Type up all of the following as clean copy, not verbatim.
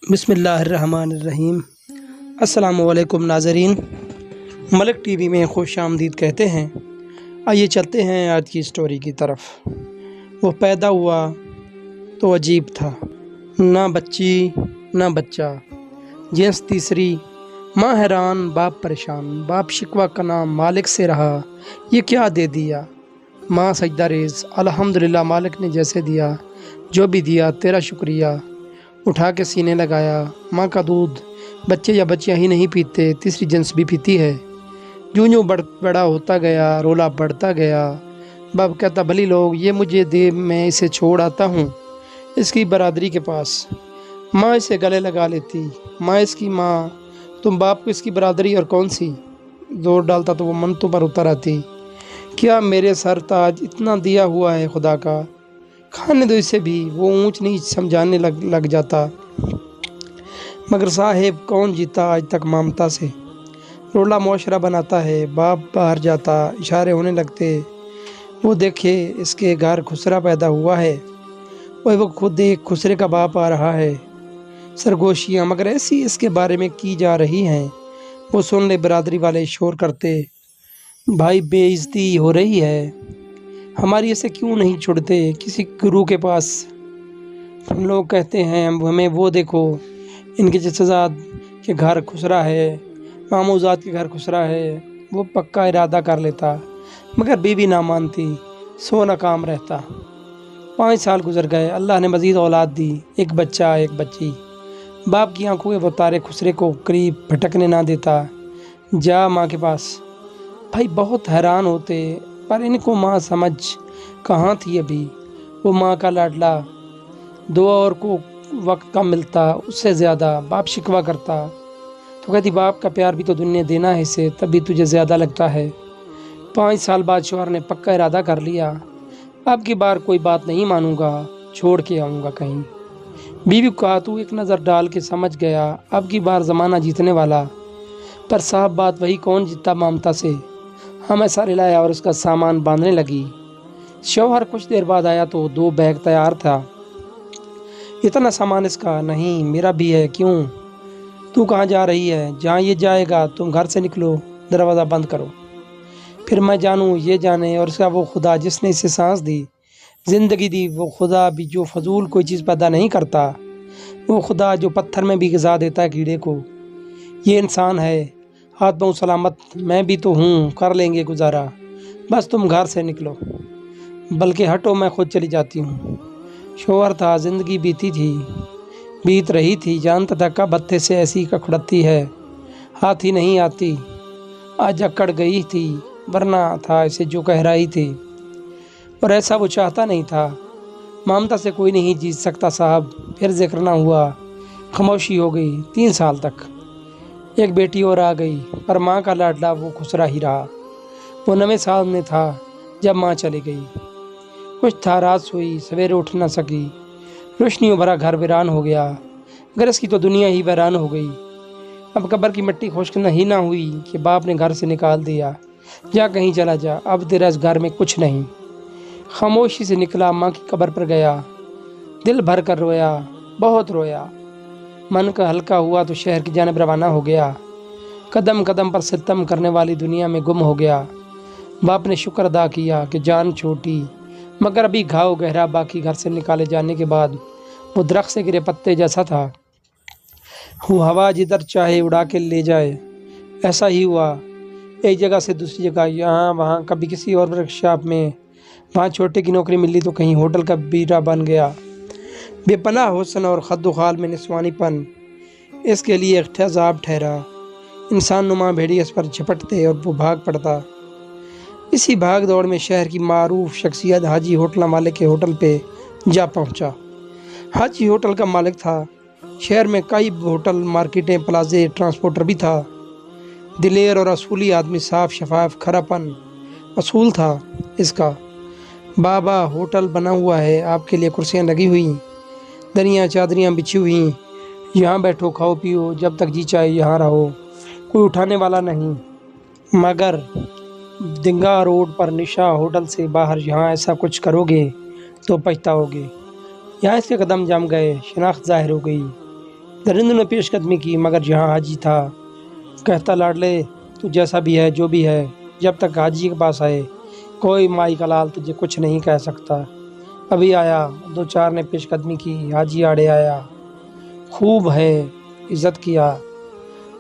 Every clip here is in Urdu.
بسم اللہ الرحمن الرحیم۔ السلام علیکم ناظرین، ملک ٹی وی میں خوش آمدید کہتے ہیں۔ آئیے چلتے ہیں آج کی سٹوری کی طرف۔ وہ پیدا ہوا تو عجیب تھا، نہ بچی نہ بچہ، جنس تیسری، ماں حیران باپ پریشان، باپ شکوہ کا نام مالک سے رہا، یہ کیا دے دیا، ماں سجدہ ریز، الحمدللہ مالک نے جیسے دیا، جو بھی دیا تیرا شکریہ، اٹھا کے سینے لگایا۔ ماں کا دودھ بچے یا بچیاں ہی نہیں پیتے، تیسری جنس بھی پیتی ہے۔ جوں بڑا ہوتا گیا، رولا بڑھتا گیا، باپ کہتا بھلی لوگ یہ مجھے دے، میں اسے چھوڑ آتا ہوں اس کی برادری کے پاس۔ ماں اسے گلے لگا لیتی، ماں اس کی ماں، تم باپ کو اس کی برادری اور کون سی؟ زور ڈالتا تو وہ منتوں پر اتر آتی، کیا میرے سر تاج اتنا دیا ہوا ہے خدا کا، کھانے دو اسے بھی۔ وہ اونچ نیچ سمجھانے لگ جاتا، مگر صاحب کون جیتا آج تک ممتا سے۔ رولا معاشرہ بناتا ہے، باپ باہر جاتا، اشارے ہونے لگتے، وہ دیکھے اس کے گھر خسرا پیدا ہوا ہے، وہ خود ایک خسرے کا باپ آ رہا ہے۔ سرگوشیاں مگر ایسی اس کے بارے میں کی جا رہی ہیں، وہ سن لے برادری والے شور کرتے، بھائی بے عزتی ہو رہی ہے، ہماری اسے کیوں نہیں چھوڑتے کسی گرو کے پاس۔ لوگ کہتے ہیں ہمیں وہ دیکھو، ان کے جسزاد کے گھر خسرا ہے، ماموزاد کے گھر خسرا ہے۔ وہ پکا ارادہ کر لیتا، مگر بیوی نہ مانتی، سو ناکام رہتا۔ 5 سال گزر گئے، اللہ نے مزید اولاد دی، ایک بچہ ایک بچی۔ باپ کی آنکھوں کے وہ تارے خسرے کو قریب بھٹکنے نہ دیتا، جا ماں کے پاس۔ بھائی بہت حیران ہوتے، پر ان کو ماں سمجھ کہاں تھی ابھی۔ وہ ماں کا لاڈلا، دو اور کو وقت کم ملتا، اس سے زیادہ باپ شکوہ کرتا تو کہتی باپ کا پیار بھی تو دنیا دینا ہے اسے، تبھی تجھے زیادہ لگتا ہے۔ 5 سال بعد شوہر نے پکا ارادہ کر لیا، اب کی بار کوئی بات نہیں مانوں گا، چھوڑ کے آؤں گا کہیں۔ بیوی کو کہا تو ایک نظر ڈال کے سمجھ گیا، اب کی بار زمانہ جیتنے والا۔ پر صاحب بات وہی، کون جیتا ممتا سے۔ ہمیں سارے لایا اور اس کا سامان باندھنے لگی۔ شوہر کچھ دیر بعد آیا تو 2 بیگ تیار تھا۔ اتنا سامان اس کا؟ نہیں میرا بھی ہے۔ کیوں؟ تو کہاں جا رہی ہے؟ جہاں یہ جائے گا، تم گھر سے نکلو، دروازہ بند کرو۔ پھر میں جانوں یہ جانے، اور اس کا وہ خدا جس نے اسے سانس دی، زندگی دی، وہ خدا بھی جو فضول کوئی چیز پیدا نہیں کرتا، وہ خدا جو پتھر میں بھی غذا دیتا ہے کیڑے کو۔ یہ انسان ہے، ہاتھ پاؤں سلامت، میں بھی تو ہوں، کر لیں گے گزارا، بس تم گھر سے نکلو، بلکہ ہٹو میں خود چلی جاتی ہوں۔ شوہر تھا، زندگی بیت رہی تھی، جانتا تھا کب ہتھے سے ایسی ککڑتی ہے، ہاتھ ہی نہیں آتی، آج اکڑ گئی تھی، ورنہ تھا اسے جو کہہ رہی تھی، اور ایسا وہ چاہتا نہیں تھا۔ ممتا سے کوئی نہیں جیت سکتا صاحب۔ پھر ذکر نہ ہوا، خاموشی ہو گئی 3 سال تک۔ ایک بیٹی اور آ گئی، پر ماں کا لاڈلا وہ خسرا ہی رہا۔ وہ 9 سال میں تھا جب ماں چلی گئی۔ کچھ تھا، رات سوئی، سویرے اٹھ نہ سکی، روشنیوں بھرا گھر ویران ہو گیا، مگر اس کی تو دنیا ہی ویران ہو گئی۔ اب قبر کی مٹی خشک نہیں نہ ہوئی کہ باپ نے گھر سے نکال دیا، جا کہیں چلا جا، اب تیرا اس گھر میں کچھ نہیں۔ خاموشی سے نکلا، ماں کی قبر پر گیا، دل بھر کر رویا، بہت رویا۔ من کا ہلکا ہوا تو شہر کی جانب روانہ ہو گیا، قدم قدم پر ستم کرنے والی دنیا میں گم ہو گیا۔ باپ نے شکر ادا کیا کہ جان چھوٹی، مگر ابھی گھاؤ گہرا باقی۔ گھر سے نکالے جانے کے بعد وہ درخت سے گرے پتے جیسا تھا، وہ ہوا جدھر چاہے اڑا کے لے جائے، ایسا ہی ہوا۔ ایک جگہ سے دوسری جگہ، یہاں وہاں، کبھی کسی اور ورک شاپ میں، وہاں چھوٹے کی نوکری ملی تو کہیں ہوٹل کا بیڑا بن گیا۔ بے پناہ حسن اور خد و خال میں نسوانی پن اس کے لیے ایک عذاب ٹھہرا۔ انسان نما بھیڑی اس پر جھپٹتے اور وہ بھاگ پڑتا۔ اسی بھاگ دوڑ میں شہر کی معروف شخصیت حاجی ہوٹل والے کے ہوٹل پہ جا پہنچا۔ حاجی ہوٹل کا مالک تھا، شہر میں کئی ہوٹل، مارکیٹیں، پلازے، ٹرانسپورٹر بھی تھا۔ دلیر اور اصولی آدمی، صاف شفاف، کھرا پن اصول تھا اس کا۔ بابا ہوٹل بنا ہوا ہے، آپ کے لیے کرسیاں لگی ہوئی، دریاں چادریاں بچھی ہوئی، یہاں بیٹھو، کھاؤ پیو، جب تک جی چاہے یہاں رہو، کوئی اٹھانے والا نہیں۔ مگر دنگا روڈ پر نشا ہوٹل سے باہر یہاں ایسا کچھ کرو گے تو پچھتاؤ گے۔ یہاں اس کے قدم جم گئے، شناخت ظاہر ہو گئی، درندوں نے پیش قدمی کی، مگر جہاں حاجی تھا کہتا لاڈلے تو جیسا بھی ہے جو بھی ہے، جب تک حاجی کے پاس آئے کوئی مائی کا لال تجھے کچھ نہیں کہہ سکتا۔ ابھی آیا، دو چار نے پیش قدمی کی، حاجی آڑے آیا، خوب ہے عزت کیا۔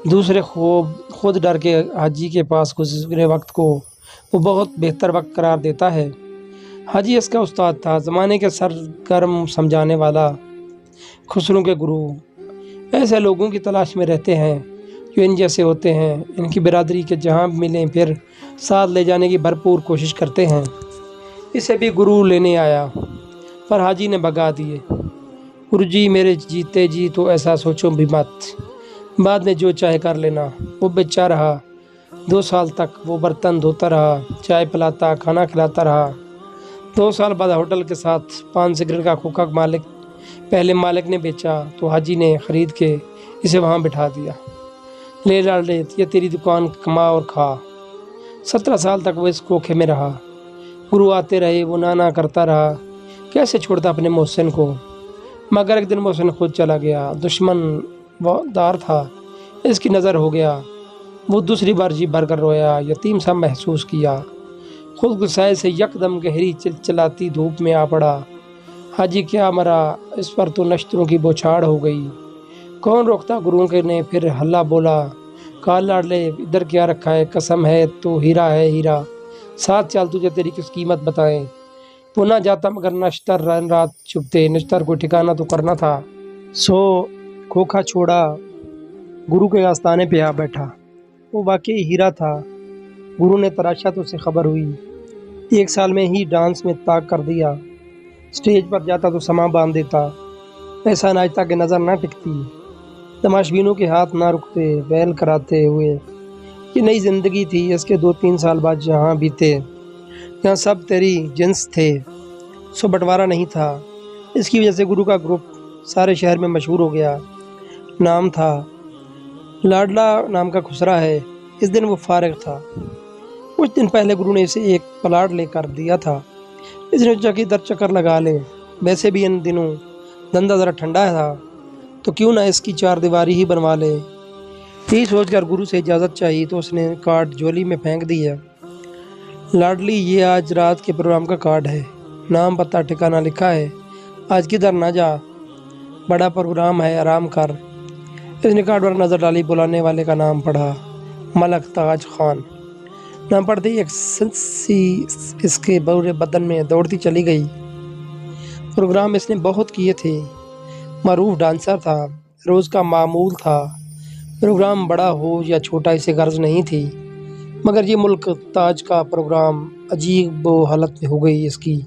دوسرے خود ڈر کے حاجی کے پاس گزرے وقت کو وہ بہت بہتر وقت قرار دیتا ہے۔ حاجی اس کا استاد تھا، زمانے کے سرگرم سمجھانے والا، خسروں کے گرو۔ ایسے لوگوں کی تلاش میں رہتے ہیں جو ان جیسے ہوتے ہیں، ان کی برادری کے جہاں ملیں پھر ساتھ لے جانے کی بھرپور کوشش کرتے ہیں۔ اسے بھی گرو لینے آیا پر حاجی نے بھگا دیے۔ گرو جی میرے جیتے جی تو ایسا سوچو بھی مت، بعد میں جو چاہے کر لینا۔ وہ بچہ رہا، 2 سال تک وہ برتن دھوتا رہا، چائے پلاتا، کھانا کھلاتا رہا۔ 2 سال بعد ہوٹل کے ساتھ پان سگریٹ کا کھوکھا پہلے مالک نے بیچا تو حاجی نے خرید کے اسے وہاں بٹھا دیا۔ لے لاڈلے یہ تیری دکان، کما اور کھا۔ 17 سال تک وہ اس کھوکھے میں رہا۔ گرو آتے رہے، وہ نانا کرتا رہا، کیسے چھوڑتا اپنے محسن کو۔ مگر ایک دن محسن خود چلا گیا، دشمن دار تھا، اس کی نظر ہو گیا۔ وہ دوسری بار جی بھر کر رویا، یتیم سا محسوس کیا۔ خود غصے سے یکدم گہری چلچلاتی دھوپ میں آ پڑا۔ حاجی کیا مرا، اس پر تو نشتروں کی بوچھاڑ ہو گئی۔ کون روکتا؟ گرو کے نے پھر ہلا بولا، کہا لاڈلے ادھر کیا رکھا ہے؟ قسم ہے تو ہیرا ہے ہیرا، ساتھ چل تجھے تیری کس قیمت بتائیں۔ وہ نہ جاتا مگر نشتر رات چھپتے، نشتر کو ٹھکانا تو کرنا تھا۔ سو کھوکھا چھوڑا، گرو کے آستانے پہ آ بیٹھا۔ وہ واقعی ہیرا تھا۔ گرو نے تراشا تو اسے خبر ہوئی۔ 1 سال میں ہی ڈانس میں طاق کر دیا، سٹیج پر جاتا تو سما باندھ دیتا، ایسا ناچتا کہ نظر نہ ٹکتی، تماشبینوں کے ہاتھ نہ رکتے، بیل کراتے ہوئے۔ یہ نئی زندگی تھی۔ اس کے 2-3 سال بعد جہاں بیتے، جہاں سب تیری جنس تھے، سو بٹوارا نہیں تھا۔ اس کی وجہ سے گرو کا گروپ سارے شہر میں مشہور ہو گیا۔ نام تھا لاڈلا نام کا خسرا ہے۔ اس دن وہ فارغ تھا۔ کچھ دن پہلے گرو نے اسے ایک پلاٹ لے کر دیا تھا۔ اس نے چکی در چکر لگا لے، ویسے بھی ان دنوں دھندا ذرا ٹھنڈا تھا تو کیوں نہ اس کی 4 دیواری ہی بنوا لے۔ یہی سوچ کر گرو سے اجازت چاہی تو اس نے کارڈ جولی میں پھینک دیا۔ لاڈلی یہ آج رات کے پروگرام کا کارڈ ہے، نام پتہ ٹھکانہ لکھا ہے، آج کدھر نہ جا، بڑا پروگرام ہے، آرام کر۔ اس نے کارڈ پر نظر ڈالی، بلانے والے کا نام پڑھا، ملک تاج خان۔ نام پڑھتے ہی ایک سنسی اس کے پورے بدن میں دوڑتی چلی گئی۔ پروگرام اس نے بہت کیے تھے، معروف ڈانسر تھا، روز کا معمول تھا۔ پروگرام بڑا ہو یا چھوٹا اسے غرض نہیں تھی، مگر یہ ملک تاج کا پروگرام عجیب و حالت میں ہو گئی اس کی۔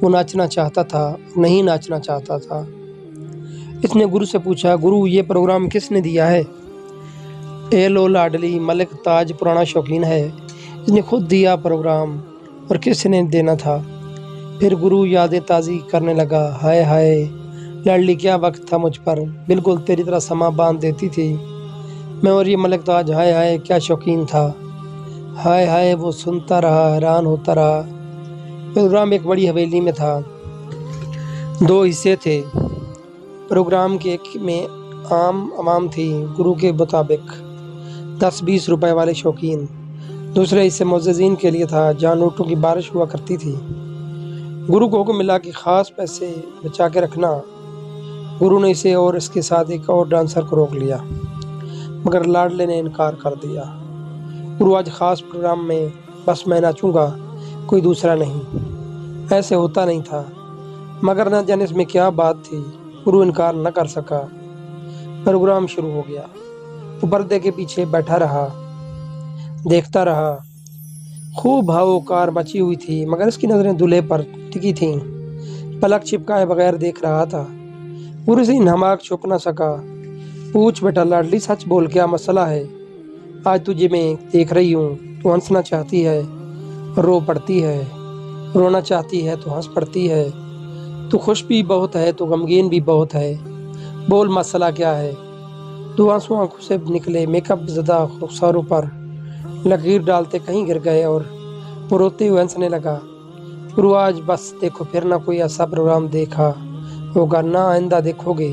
وہ ناچنا چاہتا تھا، نہیں ناچنا چاہتا تھا۔ اس نے گرو سے پوچھا، گرو یہ پروگرام کس نے دیا ہے؟ اے لو لاڈلی، ملک تاج پرانا شوقین ہے، اس نے خود دیا پروگرام، اور کس نے دینا تھا؟ پھر گرو یادیں تازی کرنے لگا، ہائے ہائے لاڈلی کیا وقت تھا مجھ پر، بالکل تیری طرح سما باندھ دیتی تھی میں، اور یہ ملک تاج ہائے ہائے کیا شوقین تھا، ہائے ہائے۔ وہ سنتا رہا، حیران ہوتا رہا۔ پروگرام ایک بڑی حویلی میں تھا، 2 حصے تھے۔ پروگرام کے ایک میں عوام تھی، گرو کے مطابق 10-20 روپے والے شوقین۔ دوسرے حصے معززین کے لیے تھا، جہاں نوٹوں کی بارش ہوا کرتی تھی۔ گرو کو حکم ملا کہ خاص پیسے بچا کے رکھنا۔ گرو نے اسے اور اس کے ساتھ ایک اور ڈانسر کو روک لیا، مگر لاڈلے نے انکار کر دیا۔ گرو آج خاص پروگرام میں بس میں ناچوں گا، کوئی دوسرا نہیں۔ ایسے ہوتا نہیں تھا، مگر نہ جانے اس میں کیا بات تھی، گرو انکار نہ کر سکا۔ پروگرام شروع ہو گیا۔ وہ پردے کے پیچھے بیٹھا رہا، دیکھتا رہا۔ خوب ہاؤکار مچی ہوئی تھی، مگر اس کی نظریں دولہے پر ٹکی تھیں، پلک چھپکائے بغیر دیکھ رہا تھا۔ گرو سے انہماک چھپ نہ سکا۔ پوچھ بیٹا لاڈلی، سچ بول، کیا مسئلہ ہے؟ آج تجھے میں دیکھ رہی ہوں، تو ہنسنا چاہتی ہے، رو پڑتی ہے، رونا چاہتی ہے تو ہنس پڑتی ہے، تو خوش بھی بہت ہے تو غمگین بھی بہت ہے، بول مسئلہ کیا ہے؟ 2 آنسو آنکھوں سے نکلے، میک اپ زدہ رخساروں پر لکیر ڈالتے کہیں گر گئے، اور وہ روتے ہوئے ہنسنے لگا۔ گرو آج بس دیکھو، پھر نہ کوئی ایسا پروگرام دیکھا ہوگا، نہ آئندہ دیکھو گے۔